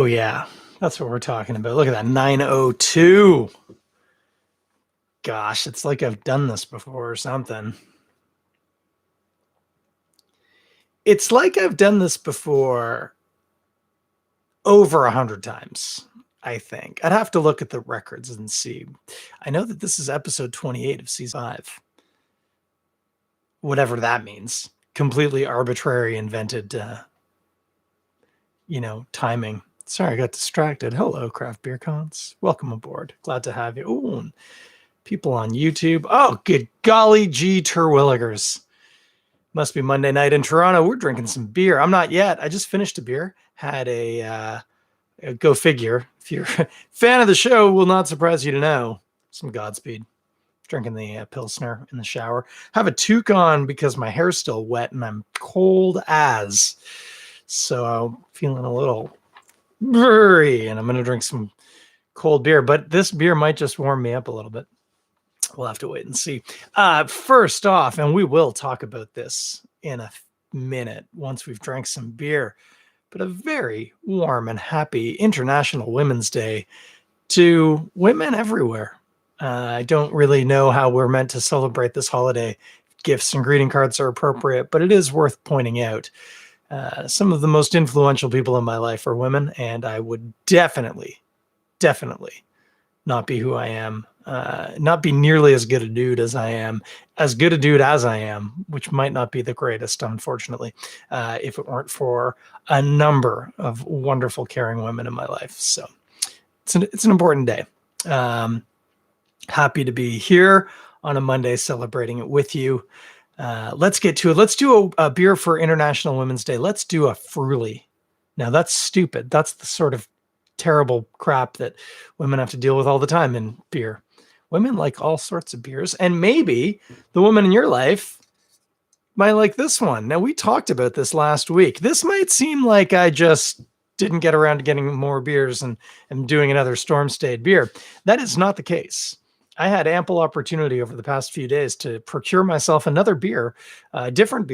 Oh, yeah. That's what we're talking about. Look at that. 902. Gosh, it's like I've done this before or something. It's like I've done this before over 100 times, I think. I'd have to look at the records and see. I know that this is episode 28 of season 5. Whatever that means. Completely arbitrary, invented, timing. Sorry, I got distracted. Hello, Craft Beer Cons. Welcome aboard. Glad to have you. Ooh, and people on YouTube. Oh, good golly gee, Terwilligers. Must be Monday night in Toronto. We're drinking some beer. I'm not yet. I just finished a beer. Had a go figure. If you're a fan of the show, will not surprise you to know. Some Godspeed. Drinking the Pilsner in the shower. Have a toque on because my hair's still wet and I'm cold as. So I'm feeling a little blurry and I'm going to drink some cold beer. But this beer might just warm me up a little bit. We'll have to wait and see. First off, and we will talk about this in a minute once we've drank some beer, but a very warm and happy International Women's Day to women everywhere. I don't really know how we're meant to celebrate this holiday. Gifts and greeting cards are appropriate, but it is worth pointing out. Some of the most influential people in my life are women, and I would definitely not be who I am, not be nearly as good a dude as I am, which might not be the greatest, unfortunately, if it weren't for a number of wonderful, caring women in my life. So it's an important day. Happy to be here on a Monday celebrating it with you. Let's get to it. Let's do a beer for International Women's Day. Let's do a Frühli. Now, that's stupid. That's the sort of terrible crap that women have to deal with all the time in beer. Women like all sorts of beers, and maybe the woman in your life might like this one. Now, we talked about this last week. This might seem like I just didn't get around to getting more beers and doing another Storm Stayed beer. That is not the case. I had ample opportunity over the past few days to procure myself another beer, different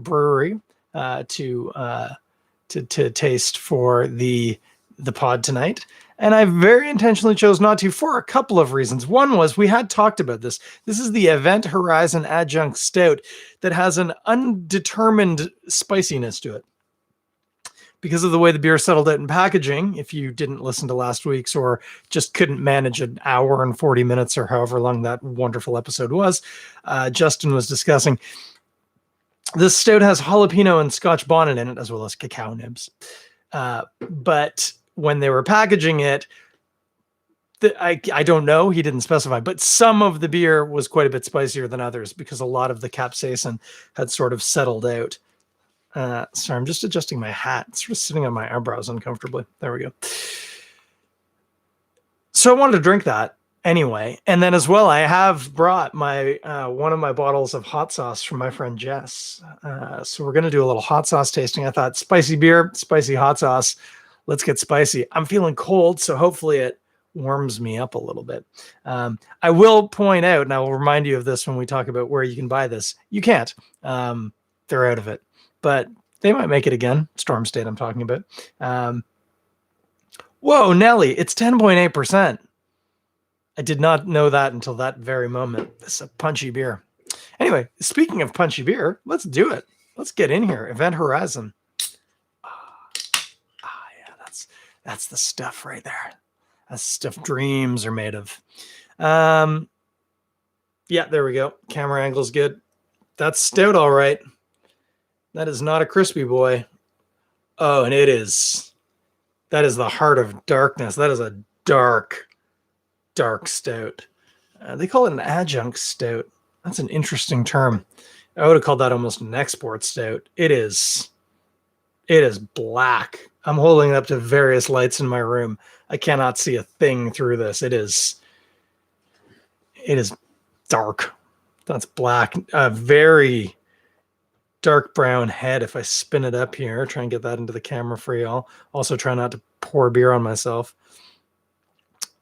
brewery, to taste for the pod tonight. And I very intentionally chose not to for a couple of reasons. One was we had talked about this. This is the Event Horizon Adjunct Stout that has an undetermined spiciness to it. Because of the way the beer settled out in packaging, if you didn't listen to last week's or just couldn't manage an hour and 40 minutes or however long that wonderful episode was, Justin was discussing. This stout has jalapeno and Scotch bonnet in it, as well as cacao nibs. But when they were packaging it, I don't know, he didn't specify, but some of the beer was quite a bit spicier than others because a lot of the capsaicin had sort of settled out. Sorry, I'm just adjusting my hat. It's sort of sitting on my eyebrows uncomfortably. There we go. So I wanted to drink that anyway. And then as well, I have brought my one of my bottles of hot sauce from my friend Jess. So we're going to do a little hot sauce tasting. I thought spicy beer, spicy hot sauce. Let's get spicy. I'm feeling cold, so hopefully it warms me up a little bit. I will point out, and I will remind you of this when we talk about where you can buy this. You can't. They're out of it. But they might make it again. Storm State I'm talking about. Whoa, Nelly, it's 10.8%. I did not know that until that very moment. This is a punchy beer. Anyway, speaking of punchy beer, let's do it. Let's get in here. Event Horizon. Yeah, that's the stuff right there. That's the stuff dreams are made of. Yeah, there we go. Camera angle's good. That's stout, all right. That is not a crispy boy. Oh, and it is. That is the heart of darkness. That is a dark stout. They call it an adjunct stout. That's an interesting term. I would have called that almost an export stout. It is black. I'm holding it up to various lights in my room. I cannot see a thing through this. It is dark. That's black. Very dark brown head. If I spin it up here, try and get that into the camera for y'all. Also try not to pour beer on myself.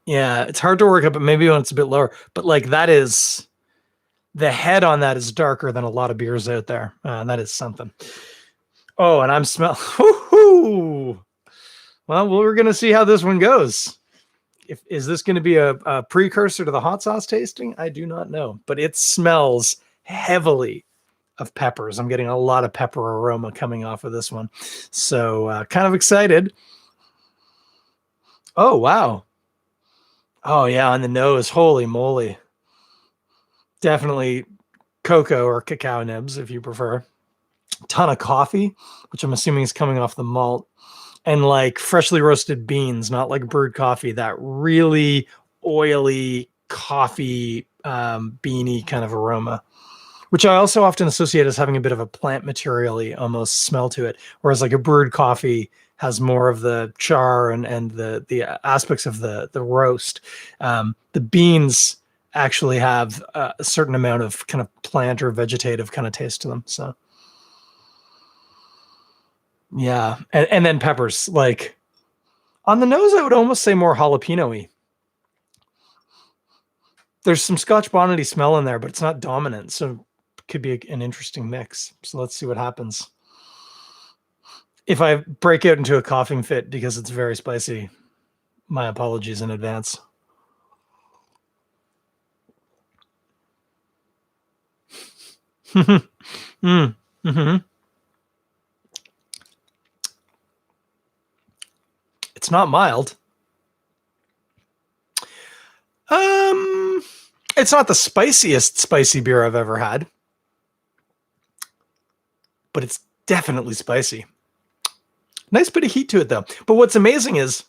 Yeah, it's hard to work up, but maybe when it's a bit lower. But like that is, the head on that is darker than a lot of beers out there. That is something. Oh, and I'm smelling. Well, we're going to see how this one goes. Is this going to be a precursor to the hot sauce tasting? I do not know, but it smells heavily of peppers. I'm getting a lot of pepper aroma coming off of this one. So kind of excited. Oh, wow. Oh, yeah, on the nose. Holy moly. Definitely cocoa or cacao nibs, if you prefer. Ton of coffee, which I'm assuming is coming off the malt. And like freshly roasted beans, not like brewed coffee, that really oily coffee beany kind of aroma, which I also often associate as having a bit of a plant material-y almost smell to it, whereas like a brewed coffee has more of the char and the aspects of the roast. The beans actually have a certain amount of kind of plant or vegetative kind of taste to them. So yeah, and then peppers, like on the nose, I would almost say more jalapeno-y. There's some Scotch bonnety smell in there, but it's not dominant, so it could be an interesting mix. So let's see what happens. If I break out into a coughing fit because it's very spicy, my apologies in advance. Mm-hmm. It's not mild. It's not the spiciest spicy beer I've ever had, but it's definitely spicy. Nice bit of heat to it though. But what's amazing is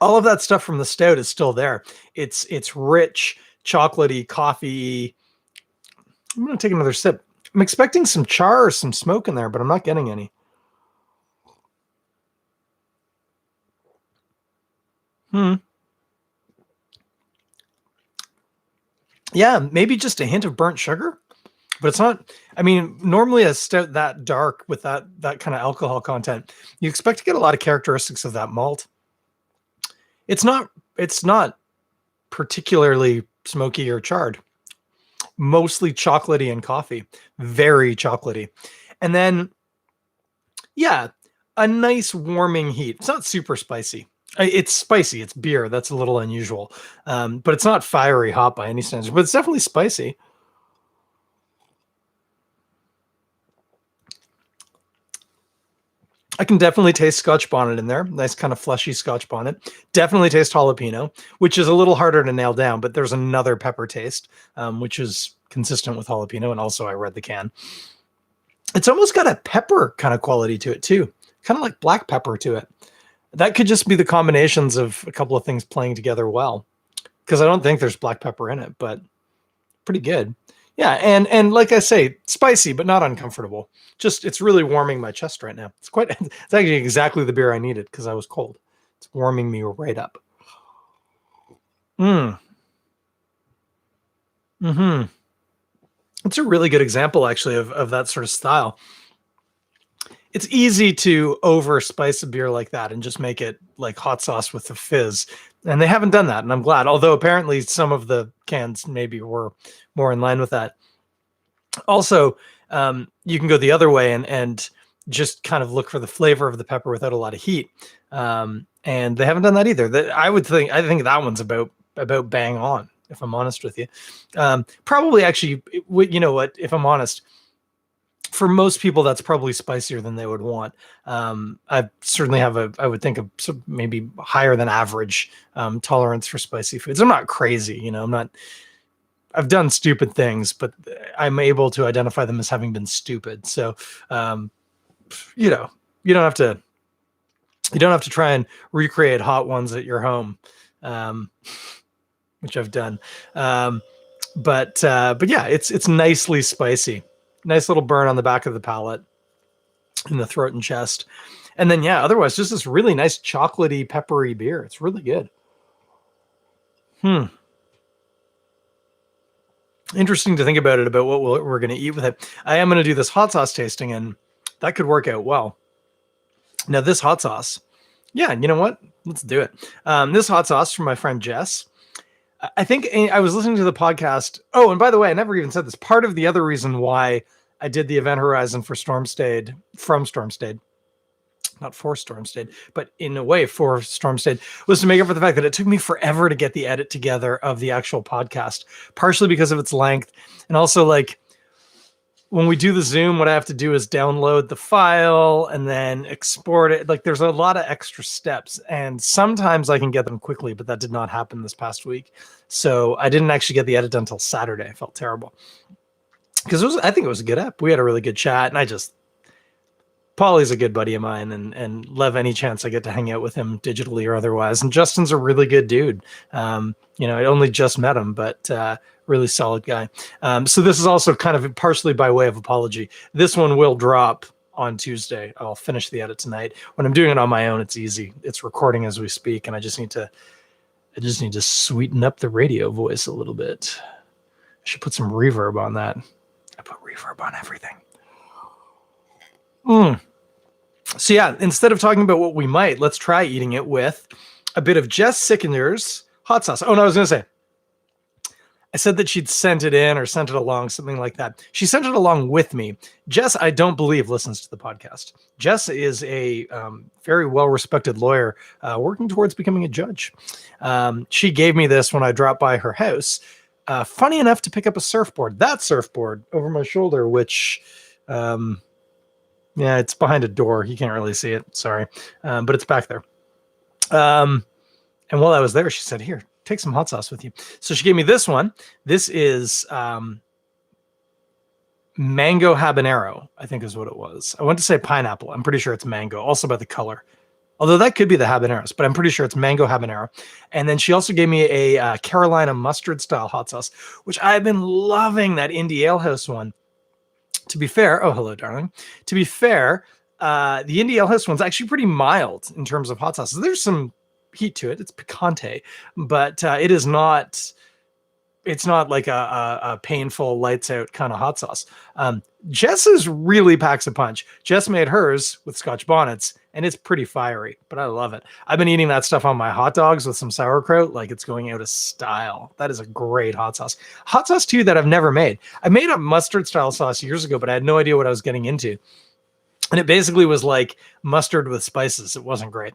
all of that stuff from the stout is still there. It's rich, chocolatey, coffee. I'm going to take another sip. I'm expecting some char or some smoke in there, but I'm not getting any. Yeah, maybe just a hint of burnt sugar, but it's not. I mean, normally a stout that dark with that kind of alcohol content, you expect to get a lot of characteristics of that malt. It's not. It's not particularly smoky or charred. Mostly chocolatey and coffee, very chocolatey, and then yeah, a nice warming heat. It's not super spicy. It's spicy. It's beer. That's a little unusual, but it's not fiery hot by any standards. But it's definitely spicy. I can definitely taste Scotch bonnet in there. Nice kind of fleshy Scotch bonnet. Definitely taste jalapeno, which is a little harder to nail down, but there's another pepper taste, which is consistent with jalapeno. And also I read the can. It's almost got a pepper kind of quality to it too. Kind of like black pepper to it. That could just be the combinations of a couple of things playing together well. Because I don't think there's black pepper in it, but pretty good. Yeah, and like I say, spicy but not uncomfortable. Just it's really warming my chest right now. It's quite. It's actually exactly the beer I needed because I was cold. It's warming me right up. Mm-hmm. It's a really good example, actually, of that sort of style. It's easy to over spice a beer like that and just make it like hot sauce with the fizz. And they haven't done that, and I'm glad. Although apparently some of the cans maybe were more in line with that. Also, you can go the other way and just kind of look for the flavor of the pepper without a lot of heat. And they haven't done that either. I think that one's about bang on, if I'm honest with you. Probably actually, you know what, if I'm honest, for most people, that's probably spicier than they would want. I certainly have I would think of maybe higher than average tolerance for spicy foods. I'm not crazy, I've done stupid things, but I'm able to identify them as having been stupid. So, you don't have to try and recreate hot ones at your home, which I've done. But yeah, it's nicely spicy. Nice little burn on the back of the palate, in the throat and chest. And then, yeah, otherwise, just this really nice chocolatey, peppery beer. It's really good. Interesting to think about what we're going to eat with it. I am going to do this hot sauce tasting, and that could work out well. Now, this hot sauce, yeah, you know what? Let's do it. This hot sauce from my friend Jess. I think I was listening to the podcast. Oh, and by the way, I never even said this. Part of the other reason why I did the Event Horizon from Stormstayed not for Stormstayed, but in a way for Stormstayed, was to make up for the fact that it took me forever to get the edit together of the actual podcast, partially because of its length. And also, like, when we do the Zoom, what I have to do is download the file and then export it. Like, there's a lot of extra steps, and sometimes I can get them quickly, but that did not happen this past week. So I didn't actually get the edit done until Saturday. I felt terrible because I think it was a good app. We had a really good chat, and Paulie's a good buddy of mine, and love any chance I get to hang out with him digitally or otherwise. And Justin's a really good dude. I only just met him, but really solid guy. So this is also kind of partially by way of apology. This one will drop on Tuesday. I'll finish the edit tonight. When I'm doing it on my own, it's easy. It's recording as we speak, and I just need to sweeten up the radio voice a little bit. I should put some reverb on that. I put reverb on everything. So yeah, instead of talking about what we might, let's try eating it with a bit of Jess Sickender's hot sauce. Oh, no, I was going to say, I said that she'd sent it in or sent it along, something like that. She sent it along with me. Jess, I don't believe, listens to the podcast. Jess is a very well-respected lawyer working towards becoming a judge. She gave me this when I dropped by her house. Funny enough to pick up a surfboard. That surfboard over my shoulder, which... yeah, it's behind a door. You can't really see it. Sorry. But it's back there. And while I was there, she said, here, take some hot sauce with you. So she gave me this one. This is mango habanero, I think is what it was. I went to say pineapple. I'm pretty sure it's mango, also by the color. Although that could be the habaneros, but I'm pretty sure it's mango habanero. And then she also gave me a Carolina mustard style hot sauce, which I've been loving, that Indie Ale House one. To be fair, oh, hello, darling. To be fair, the Indie Ale House one's actually pretty mild in terms of hot sauces. There's some heat to it. It's picante, but it's not like a painful lights out kind of hot sauce. Jess's really packs a punch. Jess made hers with Scotch bonnets, and it's pretty fiery, but I love it. I've been eating that stuff on my hot dogs with some sauerkraut, like it's going out of style. That is a great hot sauce. Hot sauce, too, that I've never made. I made a mustard style sauce years ago, but I had no idea what I was getting into. And it basically was like mustard with spices. It wasn't great.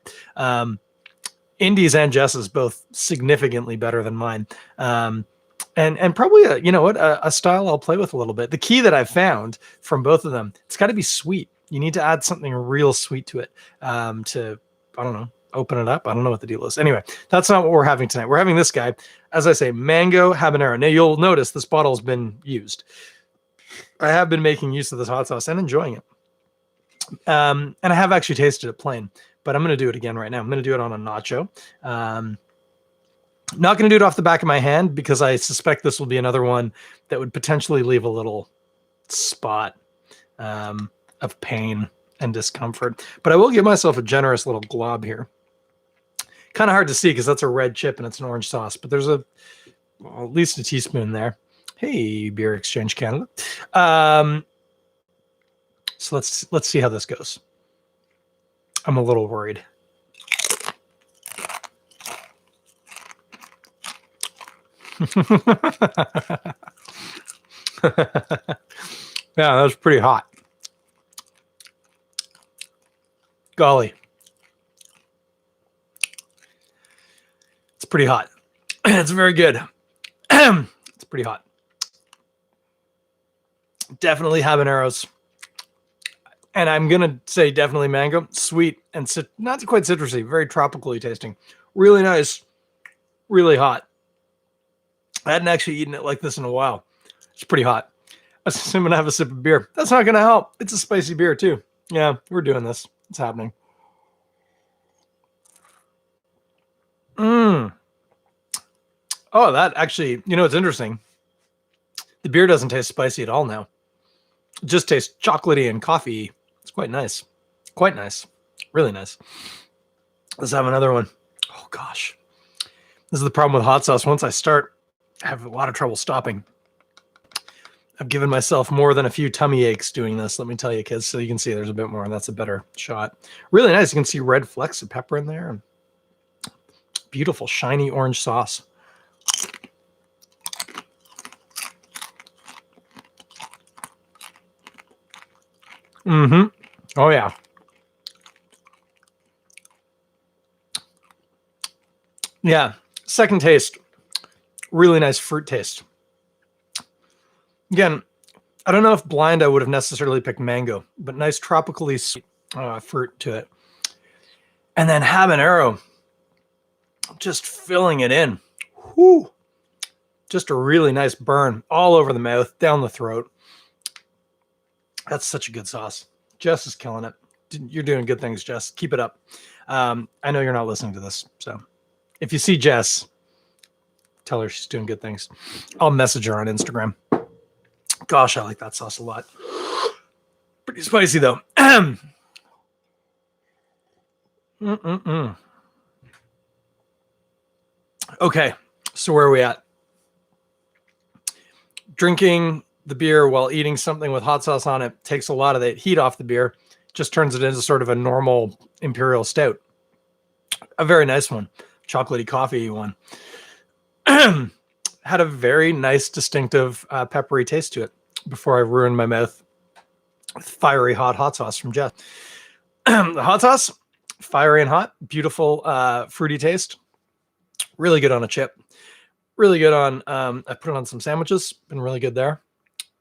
Indy's and Jess's both significantly better than mine. And probably a style I'll play with a little bit. The key that I've found from both of them, it's got to be sweet. You need to add something real sweet to it to, I don't know, open it up. I don't know what the deal is. Anyway, that's not what we're having tonight. We're having this guy, as I say, mango habanero. Now you'll notice this bottle's been used. I have been making use of this hot sauce and enjoying it. And I have actually tasted it plain, but I'm going to do it again right now. I'm going to do it on a nacho. Not going to do it off the back of my hand because I suspect this will be another one that would potentially leave a little spot of pain and discomfort. But I will give myself a generous little glob here. Kind of hard to see because that's a red chip and it's an orange sauce, but there's at least a teaspoon there. Hey, Beer Exchange Canada. So let's see how this goes. I'm a little worried. Yeah, that was pretty hot. Golly. It's pretty hot. It's very good. It's pretty hot. Definitely habaneros. And I'm going to say definitely mango. Sweet and not quite citrusy. Very tropically tasting. Really nice. Really hot. I hadn't actually eaten it like this in a while. It's pretty hot. I'm going to have a sip of beer. That's not going to help. It's a spicy beer too. Yeah, we're doing this. It's happening. Oh, that actually, it's interesting. The beer doesn't taste spicy at all now. It just tastes chocolatey and coffee. It's quite nice. Quite nice. Really nice. Let's have another one. Oh, gosh. This is the problem with hot sauce. Once I start, I have a lot of trouble stopping. I've given myself more than a few tummy aches doing this, let me tell you, kids. So you can see there's a bit more, and that's a better shot. Really nice. You can see red flecks of pepper in there. Beautiful, shiny orange sauce. Mm-hmm. Oh, yeah. Yeah. Second taste, really nice fruit taste. Again, I don't know if blind I would have necessarily picked mango, but nice tropically sweet fruit to it. And then habanero, just filling it in. Whew. Just a really nice burn all over the mouth, down the throat. That's such a good sauce. Jess is killing it. You're doing good things, Jess. Keep it up. I know you're not listening to this, so if you see Jess, tell her she's doing good things. I'll message her on Instagram. Gosh, I like that sauce a lot. Pretty spicy, though. Okay, so where are we at? Drinking the beer while eating something with hot sauce on it takes a lot of the heat off the beer, just turns it into sort of a normal imperial stout. A very nice one, chocolatey coffee one. Had a very nice, distinctive, peppery taste to it before I ruined my mouth with fiery hot sauce from Jeff. The hot sauce, fiery and hot, beautiful, fruity taste. Really good on a chip. Really good on, I put it on some sandwiches. Been really good there.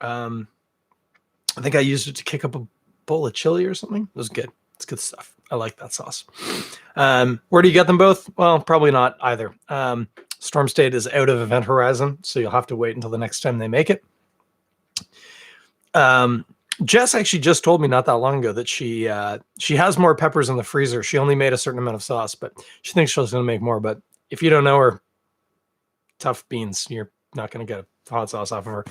I think I used it to kick up a bowl of chili or something. It was good. It's good stuff. I like that sauce. Where do you get them both? Well, probably not either. Storm State is out of Event Horizon, so you'll have to wait until the next time they make it. Jess actually just told me not that long ago that she has more peppers in the freezer. She only made a certain amount of sauce, but she thinks she's going to make more. But if you don't know her, tough beans. You're not going to get a hot sauce off of her.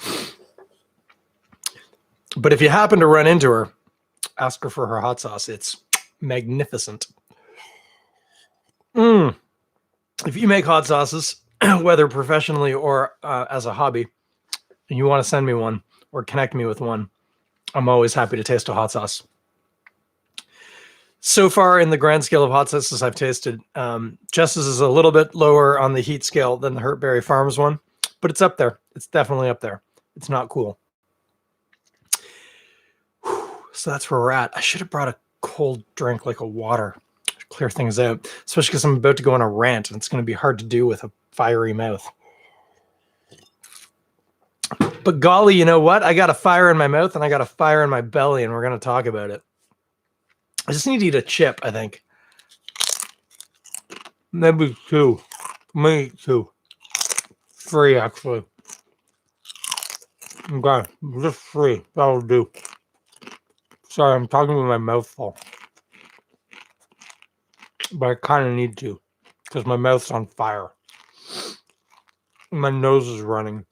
But if you happen to run into her, ask her for her hot sauce. It's magnificent. If you make hot sauces, whether professionally or as a hobby, and you want to send me one or connect me with one, I'm always happy to taste a hot sauce. So far in the grand scale of hot sauces I've tasted, Jess's is a little bit lower on the heat scale than the Hurtberry Farms one, but it's up there. It's definitely up there. It's not cool. So that's where we're at. I should have brought a cold drink like a water to clear things out, especially because I'm about to go on a rant and it's going to be hard to do with a fiery mouth. But golly, you know what? I got a fire in my mouth and I got a fire in my belly, and we're going to talk about it. I just need to eat a chip, I think. Maybe two. Maybe two. Three, actually. Okay, just three. That'll do. Sorry, I'm talking with my mouth full. But I kind of need to, because my mouth's on fire. My nose is running.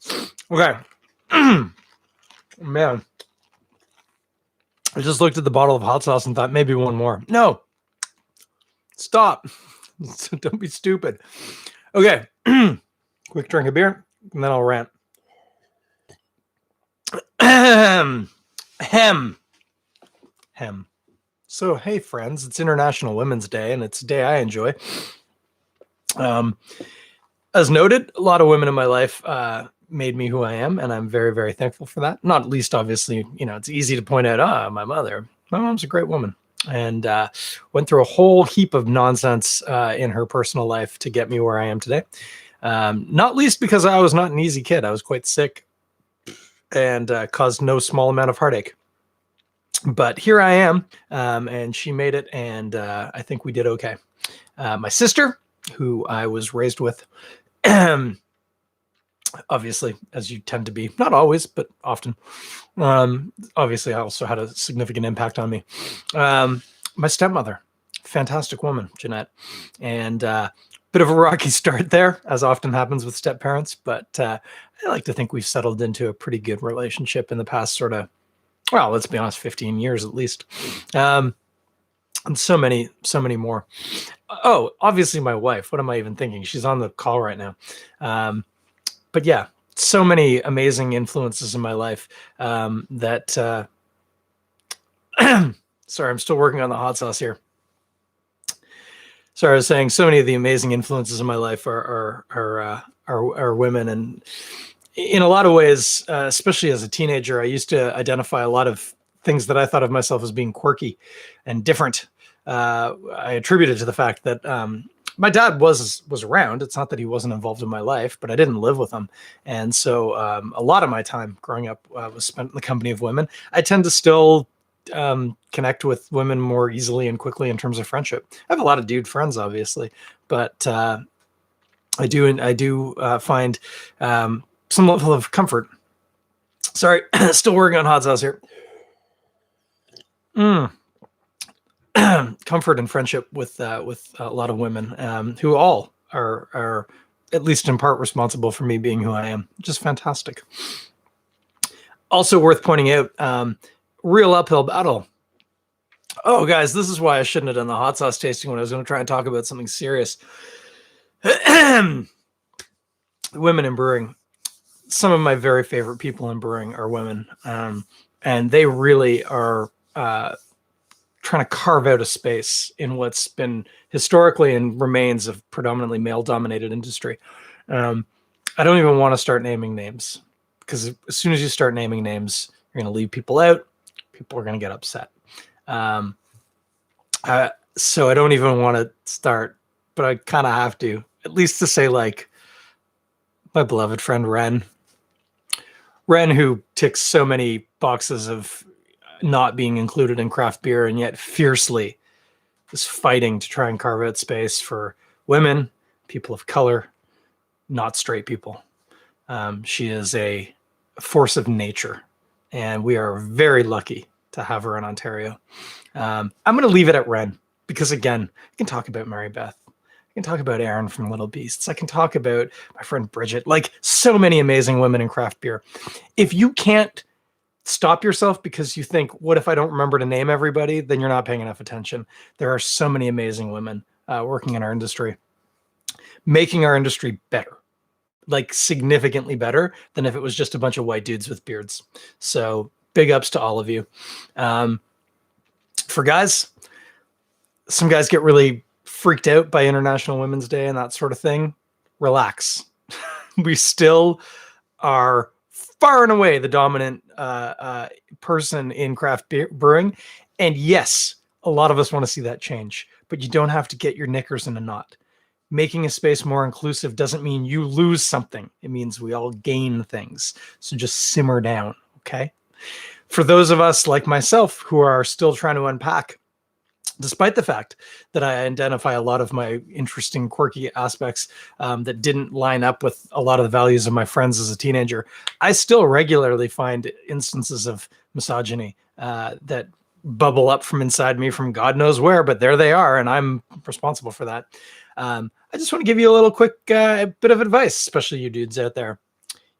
Okay. Man. I just looked at the bottle of hot sauce and thought maybe one more. No. Stop. Don't be stupid. Okay. Quick drink of beer, and then I'll rant. Hem. So, hey, friends, it's International Women's Day, and it's a day I enjoy. As noted, a lot of women in my life made me who I am, and I'm very, very thankful for that. Not least, obviously, it's easy to point out, my mother. My mom's a great woman, and went through a whole heap of nonsense in her personal life to get me where I am today. Not least because I was not an easy kid. I was quite sick and caused no small amount of heartache. But here I am, and she made it, and I think we did okay. My sister, who I was raised with, obviously, as you tend to be, not always, but often. Obviously, I also had a significant impact on me. My stepmother, fantastic woman, Jeanette, and bit of a rocky start there, as often happens with step parents, but I like to think we've settled into a pretty good relationship in the past sort of, well, let's be honest, 15 years at least. And so many more. Oh, obviously my wife. What am I even thinking? She's on the call right now. But yeah, so many amazing influences in my life that, sorry, I'm still working on the hot sauce here. Sorry, I was saying so many of the amazing influences in my life are women. And in a lot of ways, especially as a teenager, I used to identify a lot of things that I thought of myself as being quirky and different. I attributed to the fact that my dad was around. It's not that he wasn't involved in my life, but I didn't live with him. And so a lot of my time growing up was spent in the company of women. I tend to still connect with women more easily and quickly in terms of friendship. I have a lot of dude friends, obviously, but I do find some level of comfort. Sorry, still working on hot sauce here. Comfort and friendship with a lot of women who all are at least in part responsible for me being who I am. Just fantastic. Also worth pointing out, real uphill battle. Oh, guys, this is why I shouldn't have done the hot sauce tasting when I was going to try and talk about something serious. Women in brewing. Some of my very favorite people in brewing are women, and they really are trying to carve out a space in what's been historically and remains a predominantly male-dominated industry. I don't even want to start naming names, because as soon as you start naming names, you're going to leave people out. People are going to get upset. So I don't even want to start, but I kind of have to, at least to say, like, my beloved friend Ren, who ticks so many boxes of not being included in craft beer, and yet fiercely is fighting to try and carve out space for women, people of color, not straight people. She is a force of nature, and we are very lucky to have her in Ontario. I'm going to leave it at Ren, because again, I can talk about Mary Beth. I can talk about Aaron from Little Beasts. I can talk about my friend Bridget, like so many amazing women in craft beer. If you can't stop yourself because you think, what if I don't remember to name everybody? Then you're not paying enough attention. There are so many amazing women working in our industry, making our industry better, like significantly better than if it was just a bunch of white dudes with beards. So big ups to all of you. For guys, some guys get really freaked out by International Women's Day and that sort of thing. Relax. We still are far and away the dominant person in craft beer brewing. And yes, a lot of us want to see that change, but you don't have to get your knickers in a knot. Making a space more inclusive doesn't mean you lose something. It means we all gain things. So just simmer down, okay? For those of us like myself who are still trying to unpack, despite the fact that I identify a lot of my interesting, quirky aspects that didn't line up with a lot of the values of my friends as a teenager, I still regularly find instances of misogyny that bubble up from inside me from God knows where, but there they are, and I'm responsible for that. I just want to give you a little quick bit of advice, especially you dudes out there.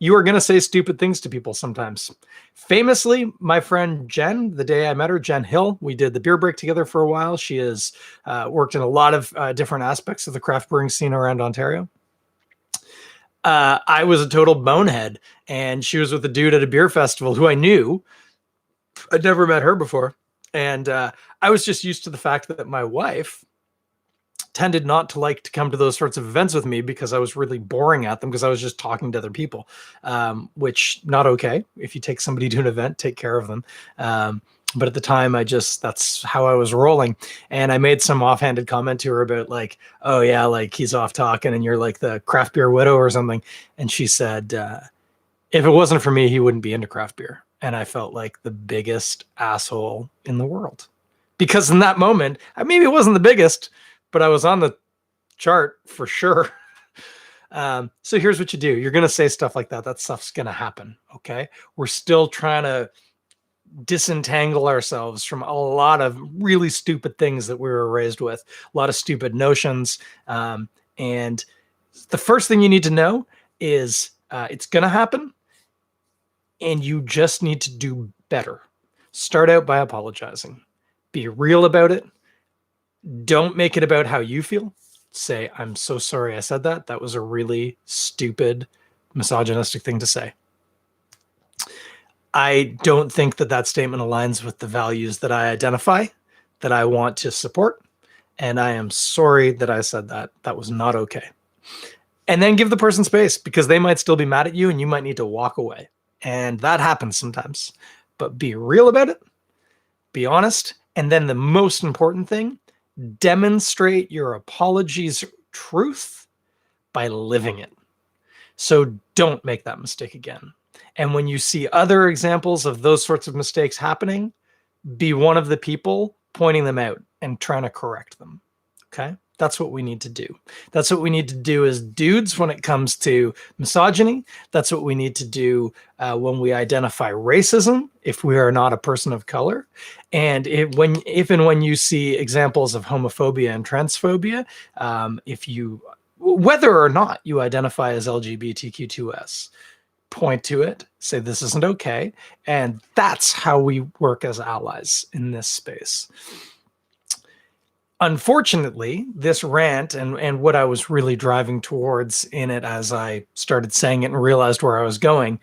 You are going to say stupid things to people sometimes. Famously, my friend Jen, the day I met her, Jen Hill, we did the beer break together for a while. She has worked in a lot of different aspects of the craft brewing scene around Ontario. I was a total bonehead, and she was with a dude at a beer festival who I knew. I'd never met her before. And I was just used to the fact that my wife tended not to like to come to those sorts of events with me because I was really boring at them because I was just talking to other people, which not okay. If you take somebody to an event, take care of them. But at the time, that's how I was rolling. And I made some offhanded comment to her about like, oh yeah, like he's off talking and you're like the craft beer widow or something. And she said, if it wasn't for me, he wouldn't be into craft beer. And I felt like the biggest asshole in the world. Because in that moment, maybe it wasn't the biggest, but I was on the chart for sure. So here's what you do. You're going to say stuff like that. That stuff's going to happen. Okay. We're still trying to disentangle ourselves from a lot of really stupid things that we were raised with, a lot of stupid notions. And the first thing you need to know is it's going to happen. And you just need to do better. Start out by apologizing. Be real about it. Don't make it about how you feel. Say, I'm so sorry I said that. That was a really stupid, misogynistic thing to say. I don't think that statement aligns with the values that I identify, that I want to support. And I am sorry that I said that. That was not okay. And then give the person space because they might still be mad at you and you might need to walk away. And that happens sometimes. But be real about it. Be honest. And then the most important thing, demonstrate your apologies truth by living it. So don't make that mistake again. And when you see other examples of those sorts of mistakes happening, be one of the people pointing them out and trying to correct them. Okay? That's what we need to do. That's what we need to do as dudes when it comes to misogyny. That's what we need to do when we identify racism, if we are not a person of color. And if and when you see examples of homophobia and transphobia, whether or not you identify as LGBTQ2S, point to it, say this isn't okay. And that's how we work as allies in this space. Unfortunately, this rant and what I was really driving towards in it as I started saying it and realized where I was going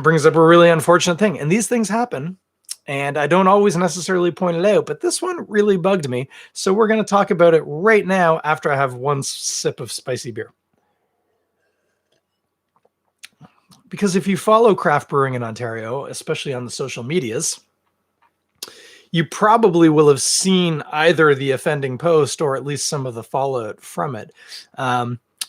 brings up a really unfortunate thing. And these things happen, and I don't always necessarily point it out, but this one really bugged me. So we're going to talk about it right now after I have one sip of spicy beer. Because if you follow craft brewing in Ontario, especially on the social medias, you probably will have seen either the offending post or at least some of the fallout from it,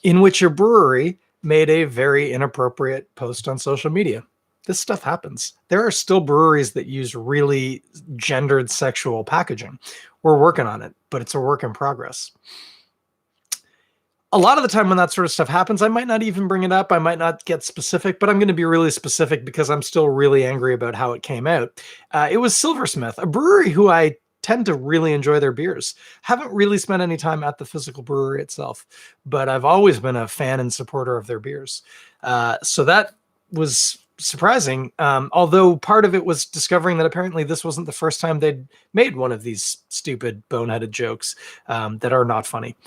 in which your brewery made a very inappropriate post on social media. This stuff happens. There are still breweries that use really gendered sexual packaging. We're working on it, but it's a work in progress. A lot of the time when that sort of stuff happens, I might not even bring it up. I might not get specific, but I'm going to be really specific because I'm still really angry about how it came out. It was Silversmith, a brewery who I tend to really enjoy their beers. Haven't really spent any time at the physical brewery itself, but I've always been a fan and supporter of their beers. So that was surprising, although part of it was discovering that apparently this wasn't the first time they'd made one of these stupid boneheaded jokes that are not funny.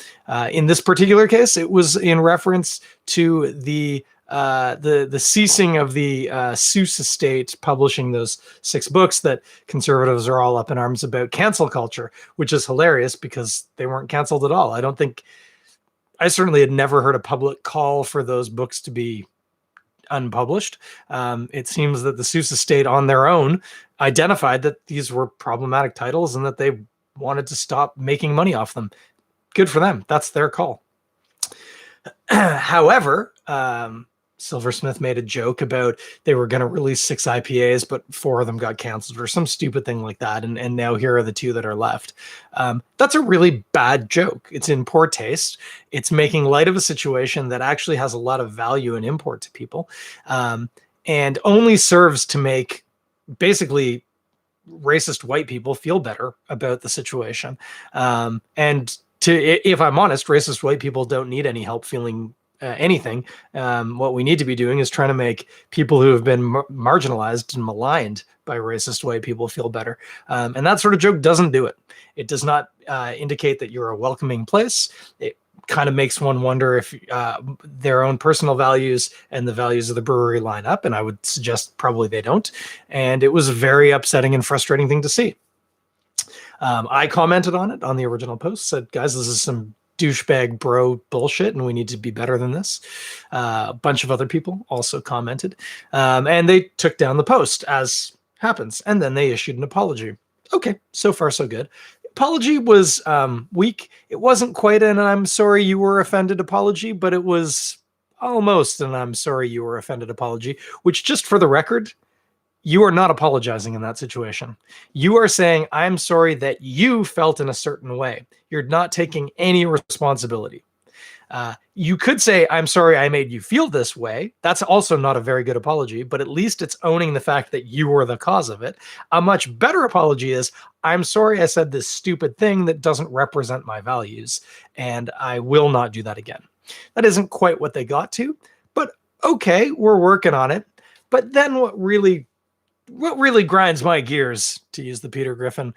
In this particular case, it was in reference to the ceasing of the Seuss estate publishing those 6 books that conservatives are all up in arms about cancel culture, which is hilarious because they weren't canceled at all. I certainly had never heard a public call for those books to be unpublished. It seems that the Seuss estate on their own identified that these were problematic titles and that they wanted to stop making money off them. Good for them. That's their call. However, Silversmith made a joke about they were going to release 6 IPAs, but 4 of them got canceled or some stupid thing like that. And now here are the 2 that are left. That's a really bad joke. It's in poor taste. It's making light of a situation that actually has a lot of value and import to people, and only serves to make basically racist white people feel better about the situation. If I'm honest, racist white people don't need any help feeling anything. What we need to be doing is trying to make people who have been marginalized and maligned by racist white people feel better. And that sort of joke doesn't do it. It does not indicate that you're a welcoming place. It kind of makes one wonder if their own personal values and the values of the brewery line up. And I would suggest probably they don't. And it was a very upsetting and frustrating thing to see. I commented on it on the original post, said, guys, this is some douchebag bro bullshit and we need to be better than this. A bunch of other people also commented, and they took down the post, as happens, and then they issued an apology. Okay, so far so good. Apology was weak. It wasn't quite an I'm sorry you were offended apology, but it was almost an I'm sorry you were offended apology, which, just for the record, you are not apologizing in that situation. You are saying, I'm sorry that you felt in a certain way. You're not taking any responsibility. You could say, I'm sorry I made you feel this way. That's also not a very good apology, but at least it's owning the fact that you were the cause of it. A much better apology is, I'm sorry I said this stupid thing that doesn't represent my values, and I will not do that again. That isn't quite what they got to, but okay, we're working on it. But then what really grinds my gears, to use the Peter Griffin,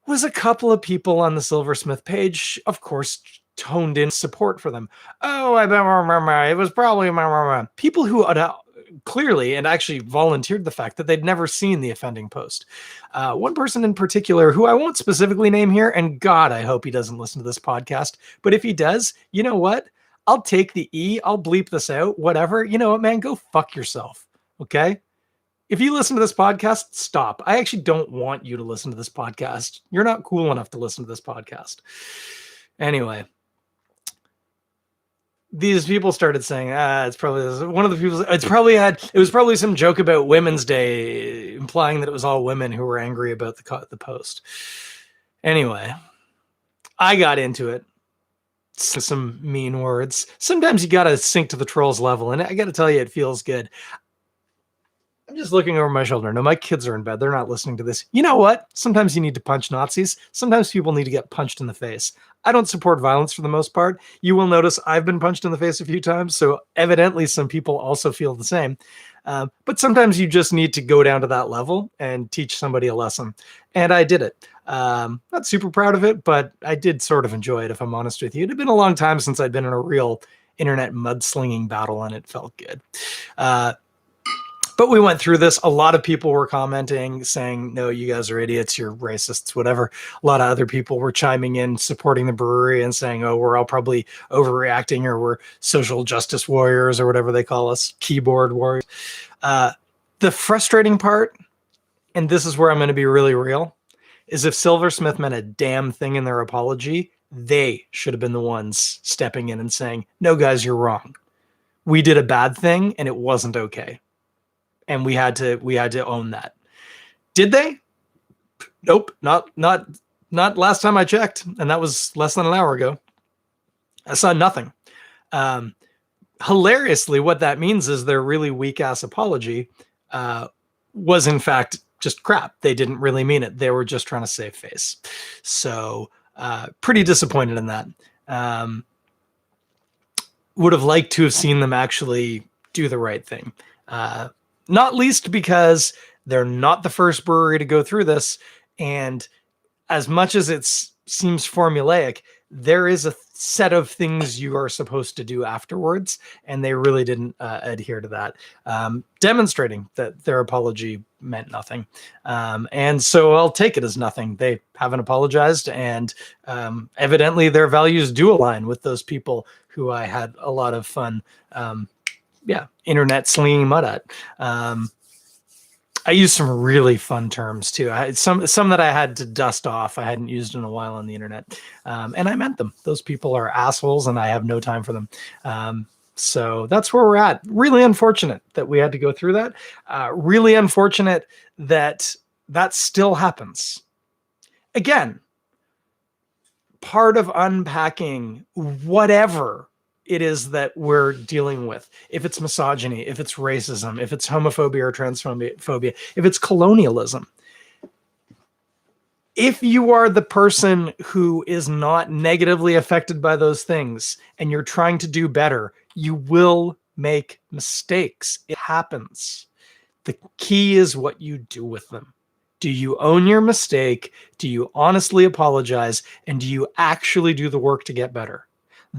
was a couple of people on the Silversmith page, of course, toned in support for them. Oh, it was probably people who clearly and actually volunteered the fact that they'd never seen the offending post. One person in particular, who I won't specifically name here, and God, I hope he doesn't listen to this podcast, but if he does, you know what? I'll take the E, I'll bleep this out, whatever. You know what, man? Go fuck yourself, okay? If you listen to this podcast, stop. I actually don't want you to listen to this podcast. You're not cool enough to listen to this podcast. Anyway, these people started saying, it's probably one of the people. It was probably some joke about Women's Day, implying that it was all women who were angry about the post. Anyway, I got into it. Some mean words. Sometimes you got to sink to the trolls level, and I got to tell you, it feels good. I'm just looking over my shoulder. No, my kids are in bed. They're not listening to this. You know what? Sometimes you need to punch Nazis. Sometimes people need to get punched in the face. I don't support violence for the most part. You will notice I've been punched in the face a few times, so evidently some people also feel the same. But sometimes you just need to go down to that level and teach somebody a lesson. And I did it. Not super proud of it, but I did sort of enjoy it, if I'm honest with you. It had been a long time since I'd been in a real internet mudslinging battle, and it felt good. But we went through this. A lot of people were commenting, saying, no, you guys are idiots, you're racists, whatever. A lot of other people were chiming in, supporting the brewery and saying, oh, we're all probably overreacting, or we're social justice warriors, or whatever they call us, keyboard warriors. The frustrating part, and this is where I'm going to be really real, is if Silversmith meant a damn thing in their apology, they should have been the ones stepping in and saying, no, guys, you're wrong. We did a bad thing and it wasn't okay. And we had to own that. Did they? Nope. Not last time I checked. And that was less than an hour ago. I saw nothing. Hilariously, what that means is their really weak ass apology was in fact just crap. They didn't really mean it. They were just trying to save face. So pretty disappointed in that. Would have liked to have seen them actually do the right thing. Not least because they're not the first brewery to go through this. And as much as it seems formulaic, there is a set of things you are supposed to do afterwards. And they really didn't adhere to that, demonstrating that their apology meant nothing. And so I'll take it as nothing. They haven't apologized. And evidently their values do align with those people who I had a lot of fun internet slinging mud at. I used some really fun terms too. I had some that I had to dust off. I hadn't used in a while on the internet. And I meant them. Those people are assholes and I have no time for them. So that's where we're at. Really unfortunate that we had to go through that. Really unfortunate that that still happens. Again, part of unpacking whatever it is that we're dealing with. If it's misogyny, if it's racism, if it's homophobia or transphobia, if it's colonialism. If you are the person who is not negatively affected by those things and you're trying to do better, you will make mistakes. It happens. The key is what you do with them. Do you own your mistake? Do you honestly apologize? And do you actually do the work to get better?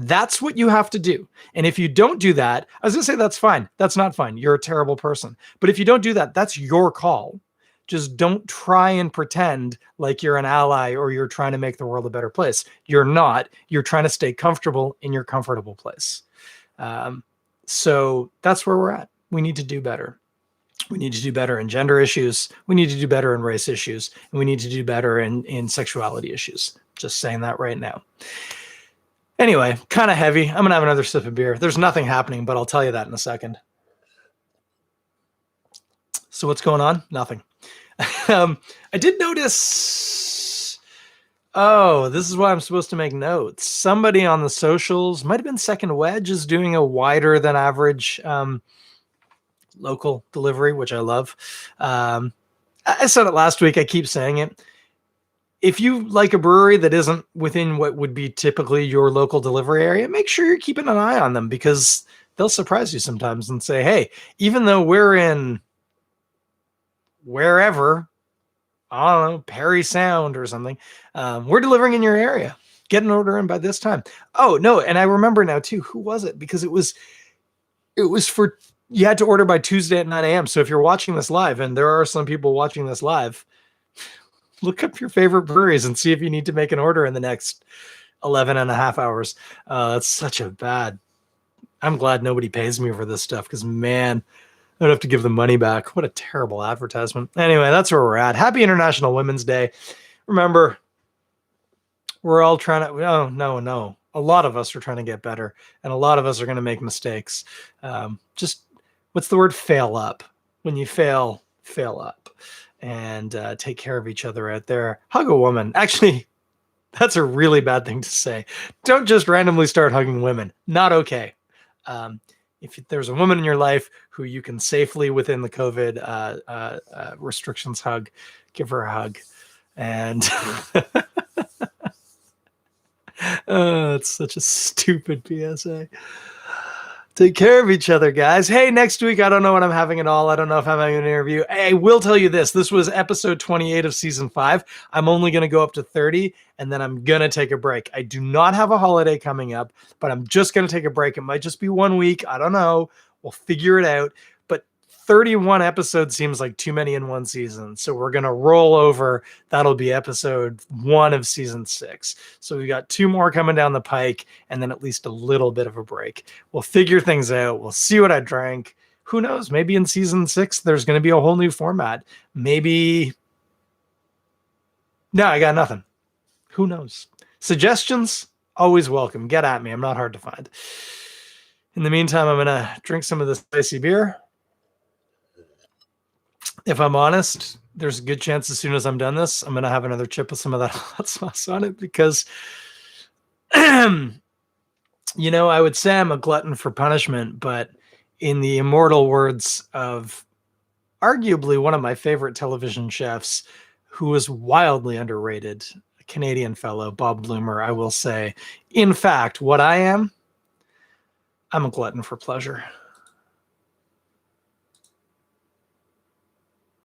That's what you have to do. And if you don't do that, I was going to say that's fine. That's not fine. You're a terrible person. But if you don't do that, that's your call. Just don't try and pretend like you're an ally or you're trying to make the world a better place. You're not. You're trying to stay comfortable in your comfortable place. So that's where we're at. We need to do better. We need to do better in gender issues. We need to do better in race issues. And we need to do better in sexuality issues. Just saying that right now. Anyway, kind of heavy. I'm going to have another sip of beer. There's nothing happening, but I'll tell you that in a second. So what's going on? Nothing. I did notice... Oh, this is why I'm supposed to make notes. Somebody on the socials, might have been Second Wedge, is doing a wider than average local delivery, which I love. I said it last week. I keep saying it. If you like a brewery that isn't within what would be typically your local delivery area, make sure you're keeping an eye on them because they'll surprise you sometimes and say, hey, even though we're in wherever, I don't know, Perry Sound or something, we're delivering in your area. Get an order in by this time. Oh, no. And I remember now too, who was it? Because it was for, you had to order by Tuesday at 9 a.m. So if you're watching this live, and there are some people watching this live, look up your favorite breweries and see if you need to make an order in the next 11 and a half hours. That's such a bad. I'm glad nobody pays me for this stuff because, man, I don't have to give the money back. What a terrible advertisement. Anyway, that's where we're at. Happy International Women's Day. Remember, we're all trying to. Oh, no. A lot of us are trying to get better, and a lot of us are going to make mistakes. Just what's the word? Fail up. When you fail up, and take care of each other out there. Hug a woman. Actually, that's a really bad thing to say. Don't just randomly start hugging women. Not okay. Um, if there's a woman in your life who you can safely, within the COVID restrictions, hug, give her a hug. And it's such a stupid PSA. Take care of each other, guys. Hey, next week, I don't know what I'm having at all. I don't know if I'm having an interview. I will tell you this. This was episode 28 of season 5. I'm only going to go up to 30, and then I'm going to take a break. I do not have a holiday coming up, but I'm just going to take a break. It might just be 1 week. I don't know. We'll figure it out. But 31 episodes seems like too many in one season. So we're going to roll over. That'll be episode 1 of season 6. So we got 2 more coming down the pike, and then at least a little bit of a break. We'll figure things out. We'll see what I drank. Who knows? Maybe in season 6, there's going to be a whole new format. Maybe. No, I got nothing. Who knows? Suggestions? Always welcome. Get at me. I'm not hard to find. In the meantime, I'm going to drink some of this spicy beer. If I'm honest, there's a good chance as soon as I'm done this, I'm going to have another chip with some of that hot sauce on it because, I would say I'm a glutton for punishment, but in the immortal words of arguably one of my favorite television chefs, who is wildly underrated, a Canadian fellow, Bob Bloomer, I will say, in fact, what I am, I'm a glutton for pleasure.